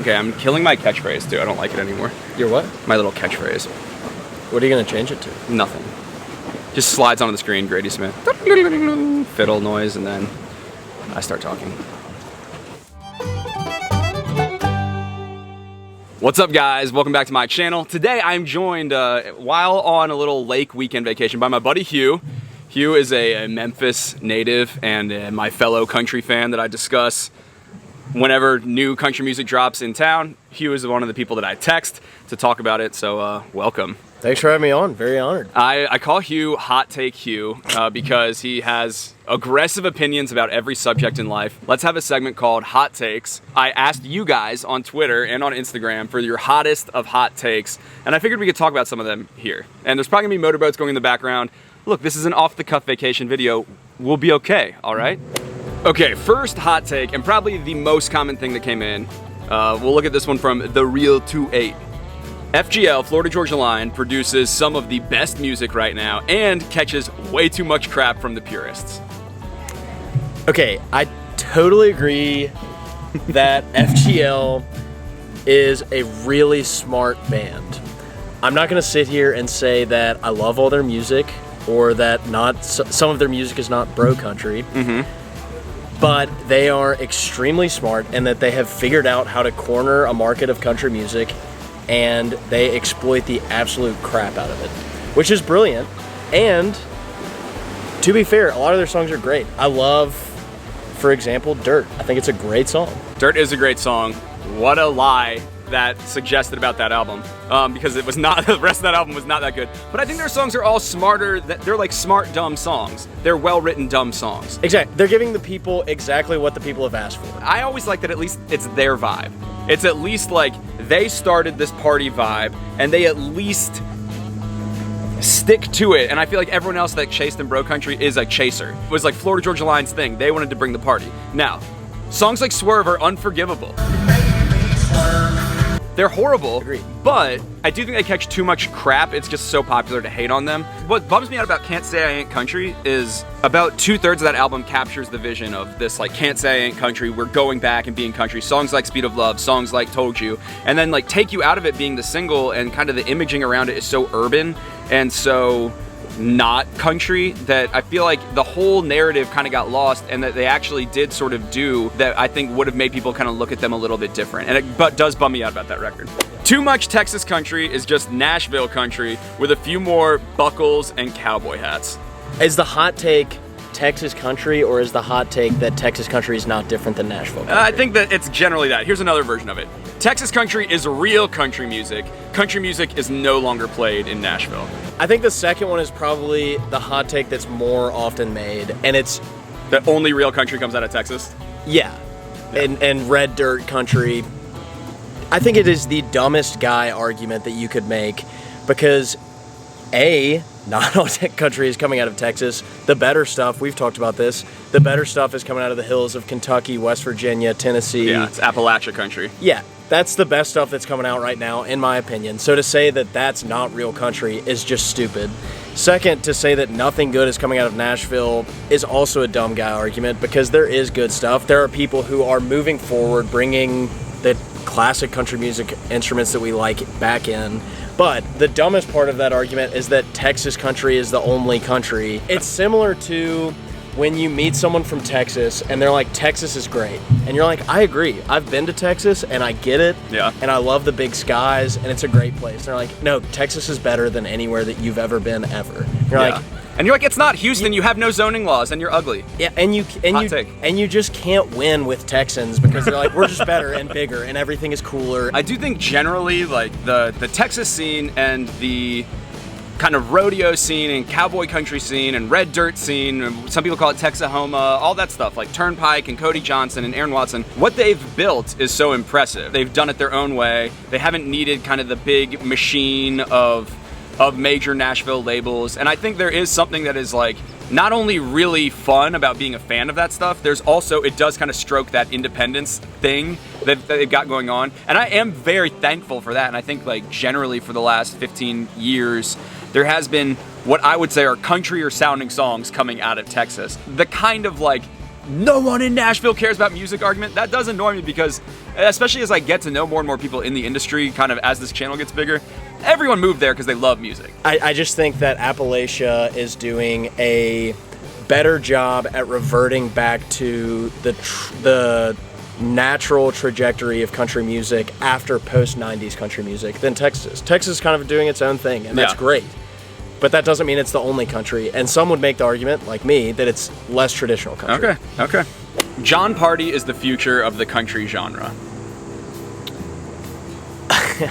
Okay, I'm killing my catchphrase too. I don't like it anymore. Your what? My little catchphrase. What are you gonna change it to? Nothing. Just slides onto the screen, Grady Smith. Fiddle noise, and then I start talking. What's up, guys? Welcome back to my channel. Today I'm joined while on a little lake weekend vacation by my buddy Hugh. Hugh is a Memphis native and my fellow country fan that I discuss whenever new country music drops in town. Hugh is one of the people that I text to talk about it, so welcome. Thanks for having me on. Very honored. I call Hugh Hot Take Hugh because he has aggressive opinions about every subject in life. Let's have a segment called Hot Takes. I asked you guys on Twitter and on Instagram for your hottest of hot takes, and I figured we could talk about some of them here. And there's probably gonna be motorboats going in the background. Look, this is an off-the-cuff vacation video. We'll be okay, all right? Okay, first hot take, and probably the most common thing that came in. We'll look at this one from The Real 28. FGL, Florida Georgia Line, produces some of the best music right now and catches way too much crap from the purists. Okay, I totally agree that FGL is a really smart band. I'm not gonna sit here and say that I love all their music or that some of their music is not bro country. But they are extremely smart and that they have figured out how to corner a market of country music, and they exploit the absolute crap out of it, which is brilliant. And to be fair, a lot of their songs are great. I love, for example, Dirt. I think it's a great song. Dirt is a great song. What a lie that suggested about that album, because it was not, the rest of that album was not that good. But I think their songs are all smarter, they're like smart, dumb songs. They're well-written, dumb songs. Exactly, they're giving the people exactly what the people have asked for. I always like that at least it's their vibe. It's at least like they started this party vibe and they at least stick to it. And I feel like everyone else that chased in bro country is a chaser. It was like Florida Georgia Line's thing. They wanted to bring the party. Now, songs like Swerve are unforgivable. They're horrible, Agreed. But I do think they catch too much crap. It's just so popular to hate on them. What bums me out about Can't Say I Ain't Country is about 2/3 of that album captures the vision of this, like, can't say I ain't country, we're going back and being country. Songs like Speed of Love, songs like Told You, and then like take you out of it being the single, and kind of the imaging around it is so urban and so not country that I feel like the whole narrative kind of got lost, and that they actually did sort of do that I think would have made people kind of look at them a little bit different. And it does bum me out about that record. Too much Texas country is just Nashville country with a few more buckles and cowboy hats. Is the hot take Texas country, or is the hot take that Texas country is not different than Nashville country? I think that it's generally that. Here's another version of it. Texas country is real country music. Country music is no longer played in Nashville. I think the second one is probably the hot take that's more often made, and it's That only real country comes out of Texas? yeah. And red dirt country. I think it is the dumbest guy argument that you could make, because A, not all country is coming out of Texas. The better stuff, we've talked about this, the better stuff is coming out of the hills of Kentucky, West Virginia, Tennessee. Yeah, it's Appalachia country. Yeah, that's the best stuff that's coming out right now, in my opinion. So to say that that's not real country is just stupid. Second, to say that nothing good is coming out of Nashville is also a dumb guy argument, because there is good stuff. There are people who are moving forward, bringing the classic country music instruments that we like back in. But the dumbest part of that argument is that Texas country is the only country. It's similar to when you meet someone from Texas and they're like, Texas is great. And you're like, I agree. I've been to Texas and I get it. Yeah. And I love the big skies and it's a great place. And they're like, no, Texas is better than anywhere that you've ever been ever. You're like, and you're like, it's not Houston, you have no zoning laws and you're ugly. yeah, and you just can't win with Texans, because they're like, we're just better and bigger and everything is cooler. I do think generally, like, the Texas scene and the kind of rodeo scene and cowboy country scene and red dirt scene, and some people call it Texahoma, all that stuff, like Turnpike and Cody Johnson and Aaron Watson, what they've built is so impressive. They've done it their own way. They haven't needed kind of the big machine of major Nashville labels. And I think there is something that is like not only really fun about being a fan of that stuff, there's also, it does kind of stroke that independence thing that they've got going on. And I am very thankful for that. And I think, like, generally for the last 15 years, there has been what I would say are countryer sounding songs coming out of Texas. The kind of like no one in Nashville cares about music argument, that does annoy me because, especially as I get to know more and more people in the industry, kind of as this channel gets bigger, everyone moved there because they love music. I just think that Appalachia is doing a better job at reverting back to the natural trajectory of country music after post-90s country music than Texas. Texas is kind of doing its own thing, and that's great. But that doesn't mean it's the only country. And some would make the argument, like me, that it's less traditional country. Okay. Jon Pardi is the future of the country genre.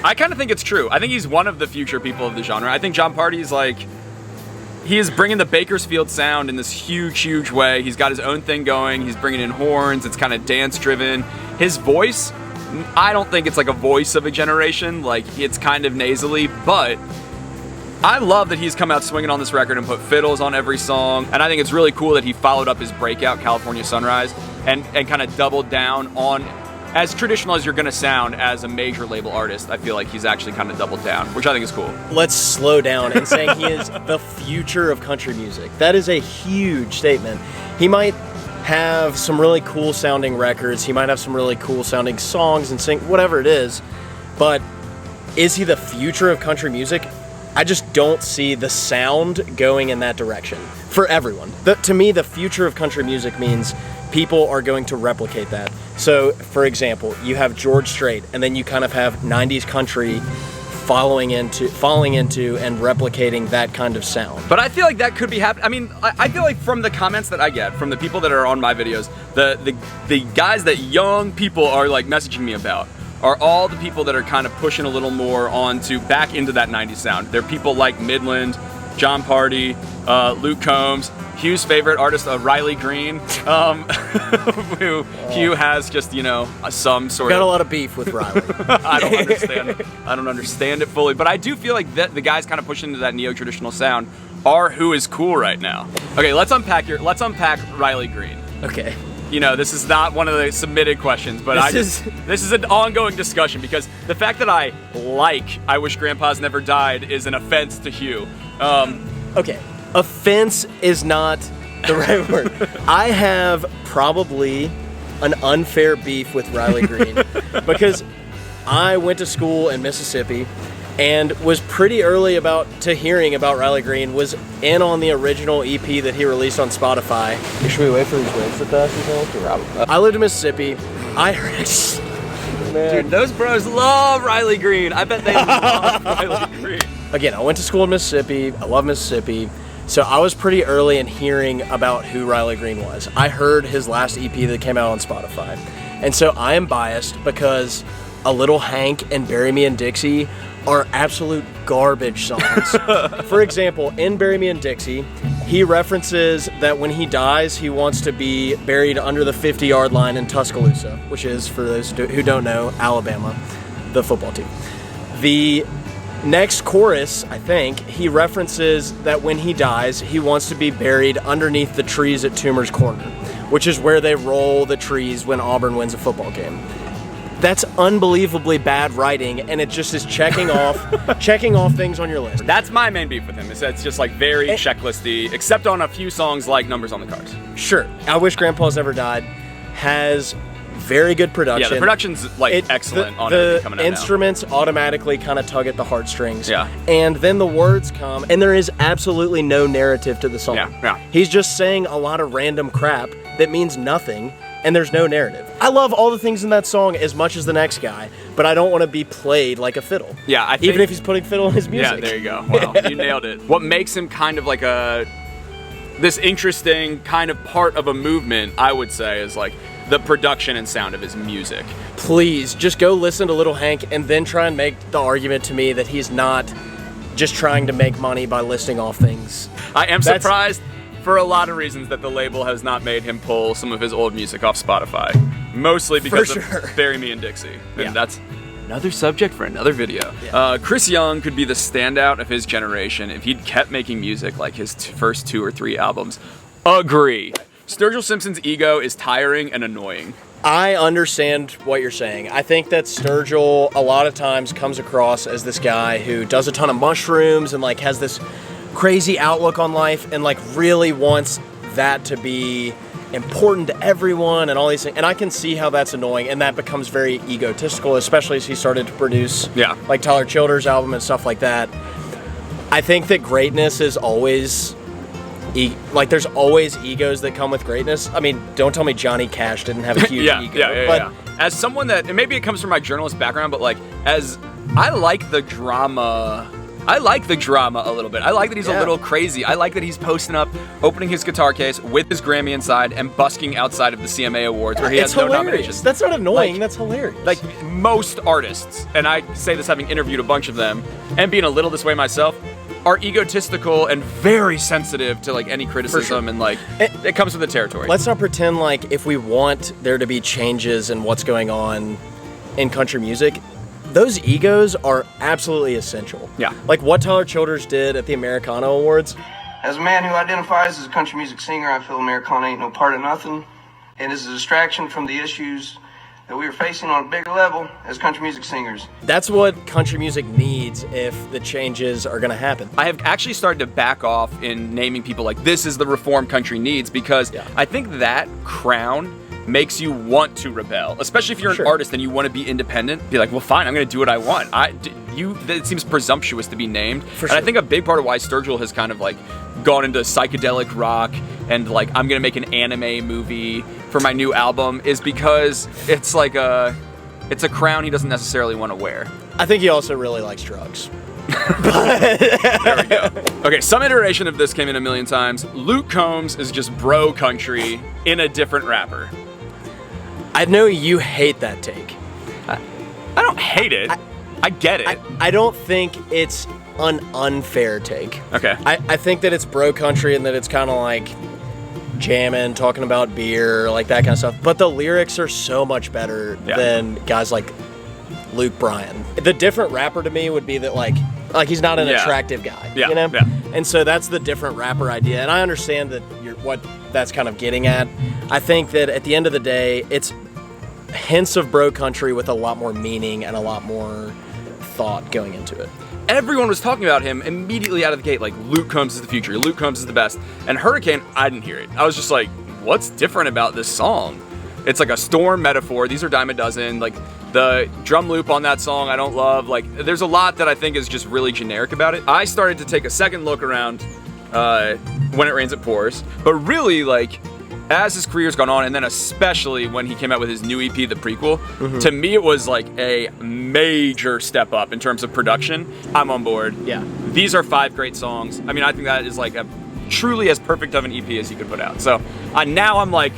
I kind of think it's true. I think he's one of the future people of the genre. I think Jon Pardi is like, he is bringing the Bakersfield sound in this huge, huge way. He's got his own thing going. He's bringing in horns. It's kind of dance-driven. His voice, I don't think it's like a voice of a generation. Like, it's kind of nasally, but I love that he's come out swinging on this record and put fiddles on every song. And I think it's really cool that he followed up his breakout, California Sunrise, and kind of doubled down on, as traditional as you're going to sound as a major label artist, I feel like he's actually kind of doubled down, which I think is cool. Let's slow down in saying he is the future of country music. That is a huge statement. He might have some really cool sounding records. He might have some really cool sounding songs and sing, whatever it is. But is he the future of country music? I just don't see the sound going in that direction for everyone. To me, the future of country music means people are going to replicate that. So, for example, you have George Strait, and then you kind of have 90s country falling into and replicating that kind of sound. But I feel like that could be happening. I mean, I feel like from the comments that I get, from the people that are on my videos, the guys that young people are like messaging me about are all the people that are kind of pushing a little more back into that 90s sound. They're people like Midland, Jon Pardi, Luke Combs, Hugh's favorite artist, Riley Greene, who Hugh has just, some sort of... Got a lot of beef with Riley. I don't understand it. I don't understand it fully, but I do feel like the guys kind of pushing into that neo-traditional sound are who is cool right now. Okay, let's unpack Riley Greene. Okay. This is not one of the submitted questions, but this is an ongoing discussion because the fact that I Wish Grandpa's Never Died is an offense to Hugh. Okay, offense is not the right word. I have probably an unfair beef with Riley Greene because I went to school in Mississippi and was pretty early to hearing about Riley Greene, was in on the original EP that he released on Spotify. Should we wait for these waves to pass, you think? I lived in Mississippi. I heard... Man. Dude, those bros love Riley Greene. I bet they love Riley Greene. Again, I went to school in Mississippi. I love Mississippi. So I was pretty early in hearing about who Riley Greene was. I heard his last EP that came out on Spotify. And so I am biased because A Little Hank and Bury Me in Dixie are absolute garbage songs. For example, in Bury Me in Dixie, he references that when he dies, he wants to be buried under the 50-yard line in Tuscaloosa, which is, for those who don't know, Alabama, the football team. The next chorus, I think, he references that when he dies, he wants to be buried underneath the trees at Toomer's Corner, which is where they roll the trees when Auburn wins a football game. That's unbelievably bad writing, and it just is checking off things on your list. That's my main beef with him. It's just like very checklisty, except on a few songs like Numbers on the Cars. Sure, I Wish Grandpa's Never Died has very good production. Yeah, the production's excellent on everything coming out now. The instruments automatically kind of tug at the heartstrings. Yeah. And then the words come, and there is absolutely no narrative to the song. Yeah. He's just saying a lot of random crap that means nothing, and there's no narrative. I love all the things in that song as much as the next guy, but I don't want to be played like a fiddle. Yeah, even if he's putting fiddle in his music. Yeah, there you go. Wow, you nailed it. What makes him kind of like this interesting kind of part of a movement, I would say, is like the production and sound of his music. Please, just go listen to Little Hank and then try and make the argument to me that he's not just trying to make money by listing off things. I am surprised for a lot of reasons that the label has not made him pull some of his old music off Spotify. Mostly because of Bury Me in Dixie. And that's another subject for another video. Yeah. Chris Young could be the standout of his generation if he'd kept making music like his first 2 or 3 albums. Agree. Sturgill Simpson's ego is tiring and annoying. I understand what you're saying. I think that Sturgill a lot of times comes across as this guy who does a ton of mushrooms and has this crazy outlook on life and really wants that to be important to everyone and all these things. And I can see how that's annoying, and that becomes very egotistical, especially as he started to produce like Tyler Childers' album and stuff like that. I think that greatness is always like there's always egos that come with greatness. I mean, don't tell me Johnny Cash didn't have a huge ego. But as someone that, and maybe it comes from my journalist background, but like as I like the drama. I like the drama a little bit. I like that he's a little crazy. I like that he's posting up, opening his guitar case with his Grammy inside and busking outside of the CMA Awards where he has no nominations. That's not annoying. That's hilarious. Like most artists, and I say this having interviewed a bunch of them and being a little this way myself, are egotistical and very sensitive to like any criticism and like it comes with the territory. Let's not pretend like if we want there to be changes in what's going on in country music, those egos are absolutely essential. Yeah. Like what Tyler Childers did at the Americana Awards. As a man who identifies as a country music singer, I feel Americana ain't no part of nothing, and is a distraction from the issues that we are facing on a bigger level as country music singers. That's what country music needs if the changes are going to happen. I have actually started to back off in naming people like this is the reform country needs because I think that crown makes you want to rebel, especially if you're an artist and you want to be independent. Be like, well, fine, I'm going to do what I want. It seems presumptuous to be named. I think a big part of why Sturgill has kind of like gone into psychedelic rock and like I'm going to make an anime movie for my new album is because it's like it's a crown he doesn't necessarily want to wear. I think he also really likes drugs. There we go. Okay, some iteration of this came in a million times. Luke Combs is just bro country in a different rapper. I know you hate that take. I don't hate it. I get it. I don't think it's an unfair take. Okay. I think that it's bro country and that it's kind of like jamming, talking about beer, like that kind of stuff. But the lyrics are so much better than guys like Luke Bryan. The different rapper to me would be that like he's not an attractive guy, you know? Yeah. And so that's the different rapper idea. And I understand that what that's kind of getting at. I think that at the end of the day, it's hints of bro country with a lot more meaning and a lot more thought going into it. Everyone was talking about him immediately out of the gate, like Luke Combs is the future, Luke Combs is the best. And Hurricane, I didn't hear it. I was just like, what's different about this song? It's like a storm metaphor. These are dime a dozen. Like the drum loop on that song, I don't love. Like there's a lot that I think is just really generic about it. I started to take a second look around When It Rains It Pours, but really like as his career's gone on, and then especially when he came out with his new EP, The Prequel, to me it was like a major step up in terms of production. I'm on board. Yeah. These are 5 great songs. I mean, I think that is like a truly as perfect of an EP as you could put out. So now I'm like,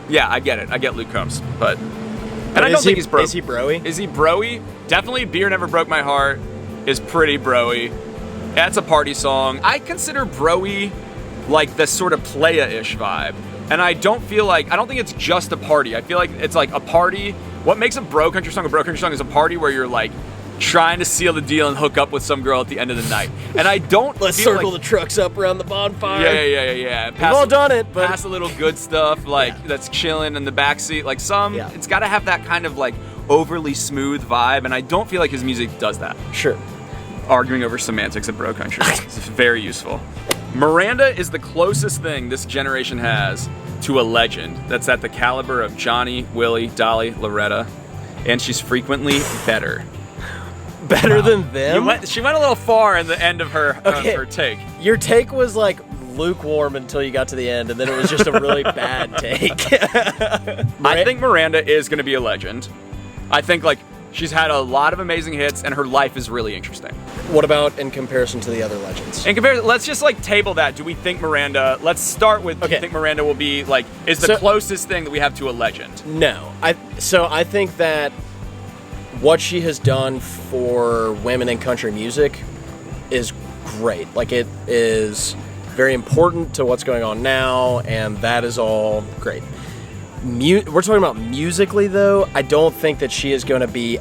yeah, I get it. I get Luke Combs, but I don't think he's bro. Is he broy? Is he broy? Definitely Beer Never Broke My Heart is pretty broy. That's a party song. I consider broy like the sort of playa-ish vibe. And I don't think it's just a party. I feel like it's like a party. What makes a bro country song is a party where you're like trying to seal the deal and hook up with some girl at the end of the night. And I don't Let's feel circle like, the trucks up around the bonfire. Yeah. We've all done it, but pass a little good stuff like that's chilling in the backseat. Like it's got to have that kind of like overly smooth vibe. And I don't feel like his music does that. Sure. Arguing over semantics of bro country. It's very useful. Miranda is the closest thing this generation has to a legend that's at the caliber of Johnny, Willie, Dolly, Loretta, and she's frequently better. Better than them? She went a little far in the end of her take. Your take was like lukewarm until you got to the end, and then it was just a really bad take. I think Miranda is going to be a legend. I think like she's had a lot of amazing hits, and her life is really interesting. What about in comparison to the other legends? Let's just like table that. Do we think Miranda? Let's start with. Do you think Miranda will be like is the closest thing that we have to a legend? No, I think that what she has done for women in country music is great. Like it is very important to what's going on now, and that is all great. We're talking about musically, though. I don't think that she is going to be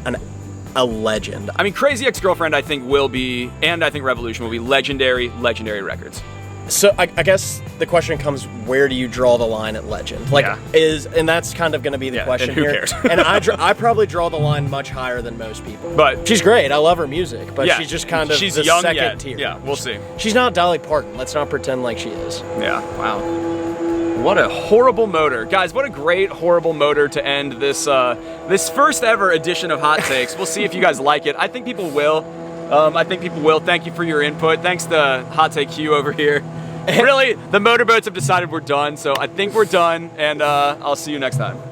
a legend. I mean, Crazy Ex-Girlfriend, I think will be, and I think Revolution will be legendary records. So I guess the question comes: where do you draw the line at legend? Like, and that's kind of going to be the question and who here. cares? And I probably draw the line much higher than most people. But she's great. I love her music, but she's just kind of she's the young second yet. tier. Yeah, we'll see. She's not Dolly Parton. Let's not pretend like she is. Yeah. Wow. What a horrible motor. Guys, what a great, horrible motor to end this this first ever edition of Hot Takes. We'll see if you guys like it. I think people will. Thank you for your input. Thanks to Hot Take Hugh over here. Really, the motorboats have decided we're done, so I think we're done, and I'll see you next time.